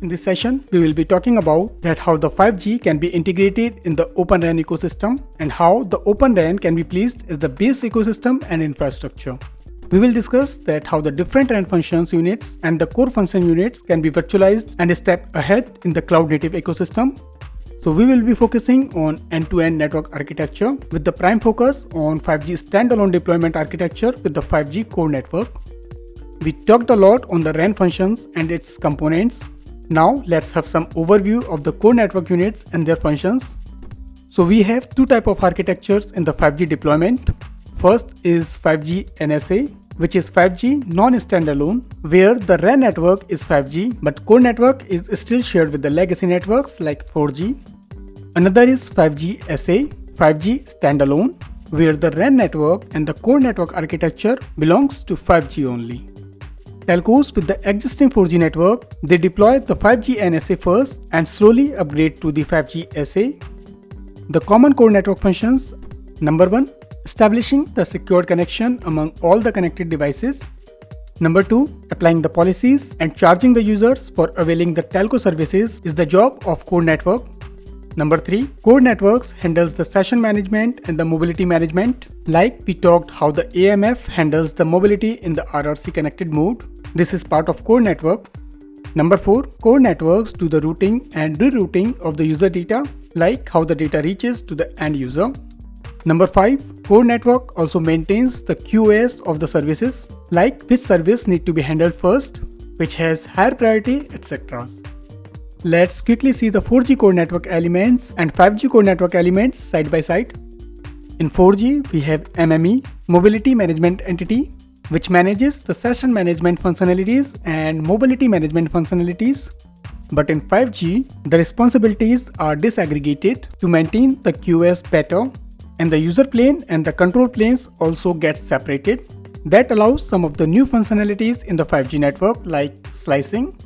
In this session, we will be talking about how the 5G can be integrated in the Open RAN ecosystem and how the Open RAN can be placed as the base ecosystem and infrastructure. We will discuss how the different RAN functions units and the core function units can be virtualized and a step ahead in the cloud native ecosystem. So we will be focusing on end-to-end network architecture with the prime focus on 5G standalone deployment architecture with the 5G core network. We talked a lot on the RAN functions and its components. Now let's have some overview of the core network units and their functions. So we have two types of architectures in the 5G deployment. First is 5G NSA, which is 5G non-standalone, where the RAN network is 5G, but core network is still shared with the legacy networks like 4G. Another is 5G SA, 5G standalone, where the RAN network and the core network architecture belongs to 5G only. Telcos with the existing 4G network, they deploy the 5G NSA first and slowly upgrade to the 5G SA. The common core network functions: number 1, establishing the secured connection among all the connected devices. Number 2, applying the policies and charging the users for availing the telco services is the job of core network. Number 3, core networks handles the session management and the mobility management. Like we talked how the AMF handles the mobility in the RRC connected mode. This is part of core network. Number 4, core networks do the routing and rerouting of the user data, like how the data reaches to the end user. Number 5, core network also maintains the QoS of the services, like which service need to be handled first, which has higher priority, etc. Let's quickly see the 4G core network elements and 5G core network elements side by side. In 4G, we have MME, Mobility Management Entity, which manages the session management functionalities and mobility management functionalities. But in 5G, the responsibilities are disaggregated to maintain the QoS better, and the user plane and the control planes also get separated. That allows some of the new functionalities in the 5G network like slicing.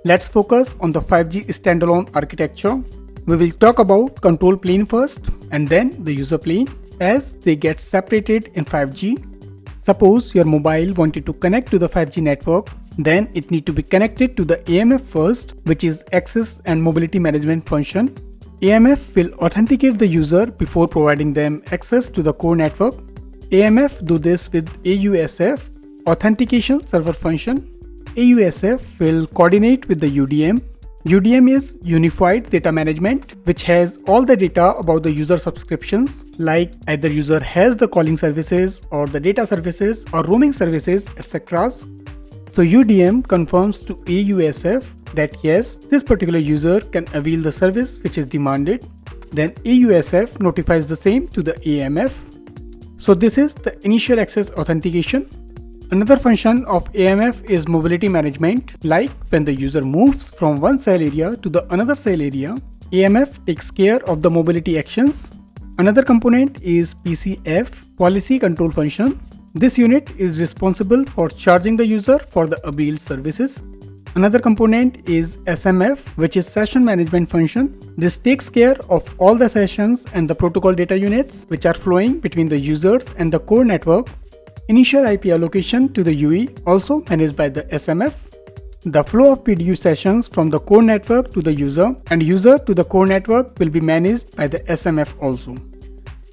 Let's focus on the 5G standalone architecture. We will talk about control plane first and then the user plane, as they get separated in 5G. Suppose your mobile wanted to connect to the 5G network, then it need to be connected to the AMF first, which is access and mobility management function. AMF will authenticate the user before providing them access to the core network. AMF do this with AUSF, authentication server function. AUSF will coordinate with the UDM. UDM is Unified Data Management, which has all the data about the user subscriptions, like either user has the calling services or the data services or roaming services, etc. So UDM confirms to AUSF that yes, this particular user can avail the service which is demanded. Then AUSF notifies the same to the AMF. So this is the initial access authentication. Another function of AMF is mobility management, like when the user moves from one cell area to the another cell area, AMF takes care of the mobility actions. Another component is PCF, policy control function. This unit is responsible for charging the user for the availed services. Another component is SMF, which is session management function. This takes care of all the sessions and the protocol data units which are flowing between the users and the core network. Initial IP allocation to the UE also managed by the SMF. The flow of PDU sessions from the core network to the user and user to the core network will be managed by the SMF also.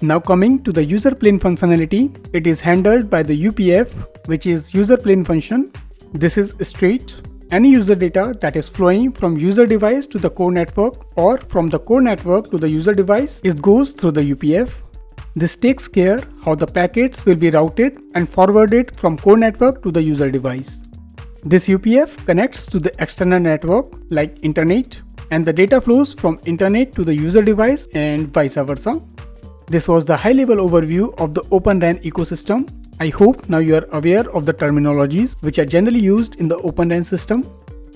Now coming to the user plane functionality, it is handled by the UPF, which is user plane function. This is straight. Any user data that is flowing from user device to the core network or from the core network to the user device goes through the UPF. This takes care how the packets will be routed and forwarded from core network to the user device. This UPF connects to the external network like internet, and the data flows from internet to the user device and vice versa. This was the high-level overview of the Open RAN ecosystem. I hope now you are aware of the terminologies which are generally used in the Open RAN system.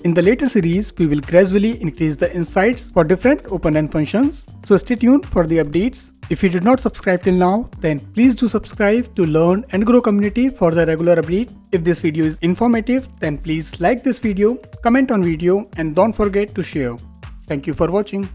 In the later series, we will gradually increase the insights for different Open RAN functions. So stay tuned for the updates. If you did not subscribe till now, then please do subscribe to learn and grow community for the regular update. If this video is informative, then please like this video, comment on video, and don't forget to share. Thank you for watching.